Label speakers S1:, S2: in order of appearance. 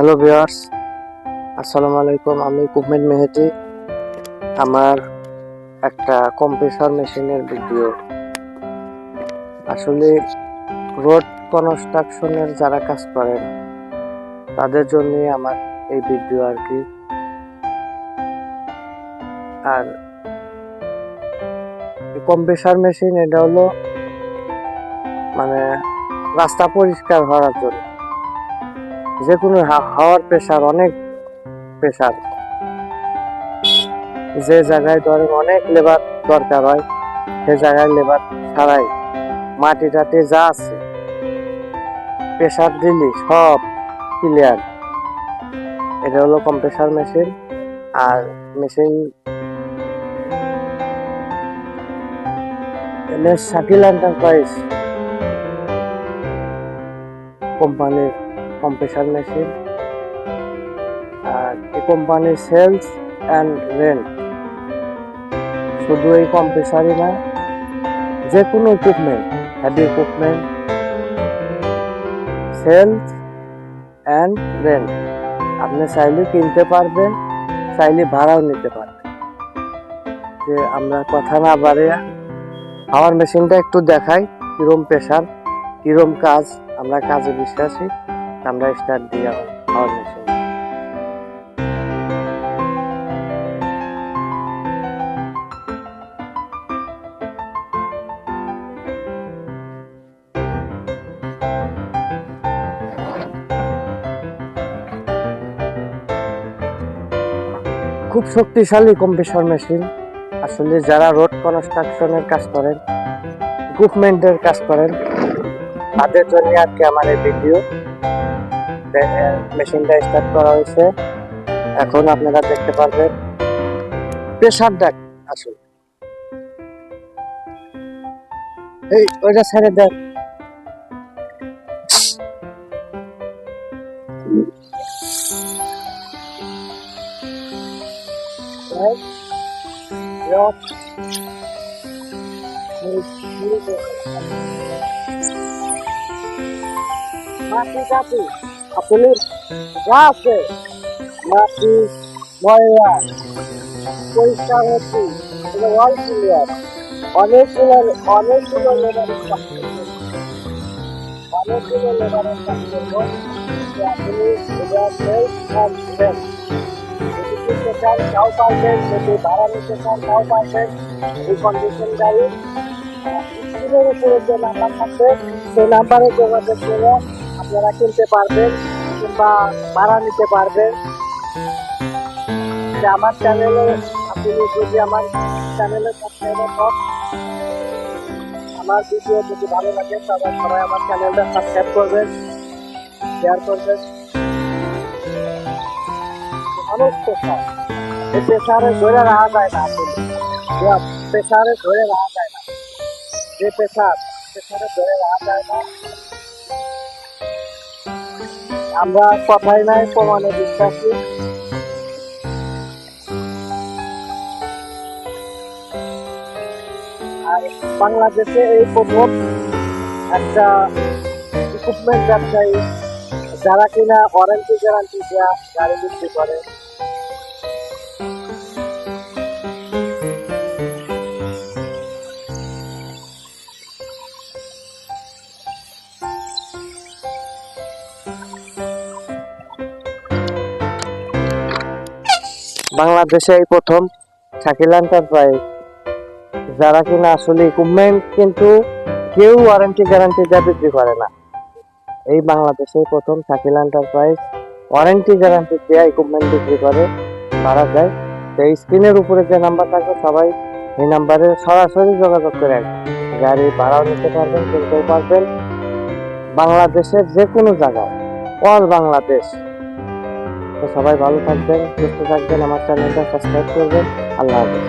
S1: Hello viewers, আসসালামু আলাইকুম। আমি কুমেদ মেহেদি। আমার একটা কম্প্রেসর মেশিনের ভিডিও। আসলে রোড কনস্ট্রাকশনের যারা কাজ করেন তাদের জন্য আমার এই ভিডিও আর কি। আর কম্প্রেসর মেশিন এটা হলো মানে রাস্তা পরিষ্কার হওয়ার জন্য, যে কোনো হাওয়ার প্রেশার, অনেক প্রেশার, যে জায়গায় ধরেন অনেক লেবার দরকার হয় সে জায়গায় লেবার ছাড়াই মাটি টাটি যা আছে প্রেশার দিলি সব ক্লিয়ার। এটা হলো কম্প্রেসর মেশিন। আর মেশিন শাকিল এন্টারপ্রাইজ কোম্পানির কম্প্রেসর মেশিন। আর এই কোম্পানির সেলস অ্যান্ড রেন্ট, শুধু এই কম্প্রেসরই না, যে কোনো equipment, heavy equipment sales and rent আপনি চাইলে কিনতে পারবেন, চাইলে ভাড়াও নিতে পারবেন। যে আমরা কথা না বাড়িয়ে আমার মেশিনটা একটু দেখাই, কিরম প্রেশার, কিরম কাজ। আমরা কাজে বিশ্বাসী, আমরা স্টার্ট দিই আমার মেশিন। খুব শক্তিশালী কম্প্রেসর মেশিন। আসলে যারা রোড কনস্ট্রাকশনের কাজ করেন, ইকুইপমেন্টের কাজ করেন, তাদের জন্য আর কি আমার এই ভিডিও। মেশিনটা স্টার্ট করা হয়েছে, এখন আপনারা দেখতে পারবেন প্রেশারটা আসলে এই ওইটা ছেড়ে দেন। মাটি টাটি আসলে যা আছে, মাটি ময়লা পরিষ্কার হচ্ছে, ওয়াল ক্লিয়ার। অনেকগুলো লেবারের কাজ করবো, অনেকগুলো লেবারের কাজ করবো। আপনি যদি কিনতে চান তাও পারবেন, যদি ভাড়া নিতে চান তাও পারবেন। এই কন্ডিশন গাড়ি স্ক্রিনের উপরে যে নাম্বার থাকবে সেই নাম্বারে যোগাযোগ করে আপনারা কিনতে পারবেন কিংবা ভাড়া নিতে পারবেন। যে আমার চ্যানেলে আপনি যদি আমার চ্যানেলে সাবস্ক্রাইবার হন, আমার ভিডিও যদি ভালো লাগে তাহলে সবাই আমার চ্যানেলটা সাবস্ক্রাইব করবেন, শেয়ার করবেন। অনেক প্রেশার, এই প্রেশারে ধরে রাখা যায় না, প্রেশারে ধরে রাখা যায় না, যে প্রেশারে ধরে রাখা যায় না। আমরা কথাই নাই প্রমাণে বিশ্বাসী। আর বাংলাদেশে এই প্রথম একটা ইকুইপমেন্ট ব্যবসায়ী যারা কিনা ওয়ারেন্টি গ্যারান্টি দেওয়া গাড়ি বিক্রি করে। বাংলাদেশে এই প্রথম শাকিল এন্টারপ্রাইজ, যারা কিনা আসলে ইকুইপমেন্ট কিন্তু কেউ ওয়ারেন্টি গ্যারান্টি দিয়ে বিক্রি করে না। এই বাংলাদেশে প্রথম শাকিল এন্টারপ্রাইজ ওয়ারেন্টি গ্যারান্টি দিয়ে ইকুইপমেন্ট বিক্রি করে, তারা যায়। তো এই স্ক্রিনের উপরে যে নাম্বার থাকবে সবাই এই নাম্বারে সরাসরি যোগাযোগ করে গাড়ি ভাড়াও নিতে পারবেন, কিনতেও পারবেন। বাংলাদেশের যে কোনো জায়গায়, অল বাংলাদেশ। তো সবাই ভালো থাকবেন, সুস্থ থাকবেন, আমার চ্যানেলটা সাবস্ক্রাইব করবেন। আল্লাহ হাফেজ।